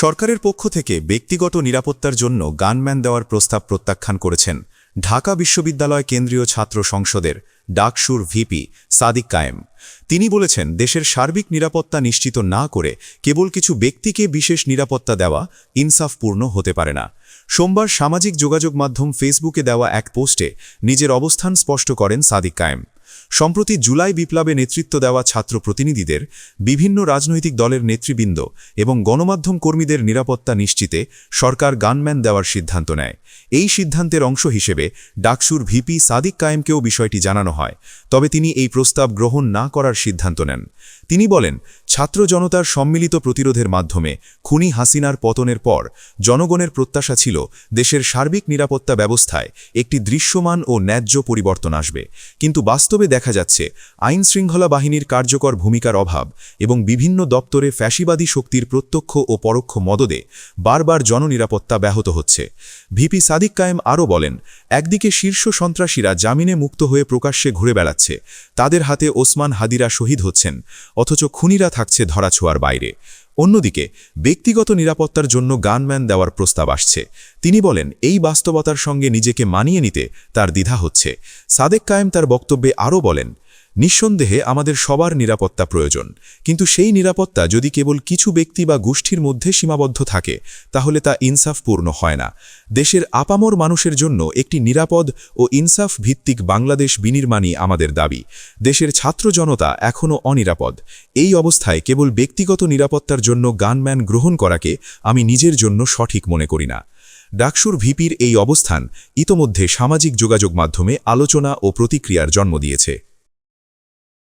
সরকারের পক্ষ থেকে ব্যক্তিগত নিরাপত্তার জন্য গানম্যান দেওয়ার প্রস্তাব প্রত্যাখ্যান করেছেন ঢাকা বিশ্ববিদ্যালয় কেন্দ্রীয় ছাত্র সংসদের ডাকসুর ভিপি সাদিক কায়েম। তিনি বলেছেন, দেশের সার্বিক নিরাপত্তা নিশ্চিত না করে কেবল কিছু ব্যক্তিকে বিশেষ নিরাপত্তা দেওয়া ইনসাফপূর্ণ হতে পারে না। সোমবার সামাজিক যোগাযোগ মাধ্যম ফেসবুকে দেওয়া এক পোস্টে নিজের অবস্থান স্পষ্ট করেন সাদিক কায়েম। সম্প্রতি জুলাই বিপ্লবে নেতৃত্ব দেওয়া ছাত্র প্রতিনিধিদের, বিভিন্ন রাজনৈতিক দলের নেতৃবৃন্দ এবং গণমাধ্যম কর্মীদের নিরাপত্তা নিশ্চিতে সরকার গানম্যান দেওয়ার সিদ্ধান্ত নেয়। এই সিদ্ধান্তের অংশ হিসেবে ডাকসুর ভিপি সাদিক কায়েমকেও বিষয়টি জানানো হয়, তবে তিনি এই প্রস্তাব গ্রহণ না করার সিদ্ধান্ত নেন। তিনি বলেন, ছাত্র জনতার সম্মিলিত প্রতিরোধের মাধ্যমে খুনি হাসিনার পতনের পর জনগণের প্রত্যাশা ছিল দেশের সার্বিক নিরাপত্তা ব্যবস্থায় একটি দৃশ্যমান ও ন্যায্য পরিবর্তন আসবে, কিন্তু বাস্তবে দেখা যাচ্ছে আইনশৃঙ্খলা বাহিনীর কার্যকর ভূমিকার অভাব এবং বিভিন্ন দপ্তরে ফ্যাসিবাদী শক্তির প্রত্যক্ষ ও পরোক্ষ মদদে বারবার জননিরাপত্তা ব্যাহত হচ্ছে। ভিপি সাদিক কায়েম আরও বলেন, একদিকে শীর্ষ সন্ত্রাসীরা জামিনে মুক্ত হয়ে প্রকাশ্যে ঘুরে বেড়াচ্ছে, তাদের হাতে ওসমান হাদিরা শহীদ হচ্ছেন, অথচ খুনিরা থাকছে ধরাছোঁয়ার বাইরে। অন্যদিকে ব্যক্তিগত নিরাপত্তার জন্য গানম্যান দেওয়ার প্রস্তাব আসছে। তিনি বলেন, এই বাস্তবতার সঙ্গে নিজেকে মানিয়ে নিতে তার দ্বিধা হচ্ছে। সাদেক কায়েম তার বক্তব্যে আরও বলেন, নিঃসন্দেহে আমাদের সবার নিরাপত্তা প্রয়োজন, কিন্তু সেই নিরাপত্তা যদি কেবল কিছু ব্যক্তি বা গোষ্ঠীর মধ্যে সীমাবদ্ধ থাকে তাহলে তা ইনসাফপূর্ণ হয় না। দেশের আপামর মানুষের জন্য একটি নিরাপদ ও ইনসাফ ভিত্তিক বাংলাদেশ বিনির্মাণই আমাদের দাবি। দেশের ছাত্র জনতা এখনও অনিরাপদ। এই অবস্থায় কেবল ব্যক্তিগত নিরাপত্তার জন্য গানম্যান গ্রহণ করাকে আমি নিজের জন্য সঠিক মনে করি না। ডাকসুর ভিপির এই অবস্থান ইতোমধ্যে সামাজিক যোগাযোগ মাধ্যমে আলোচনা ও প্রতিক্রিয়ার জন্ম দিয়েছে।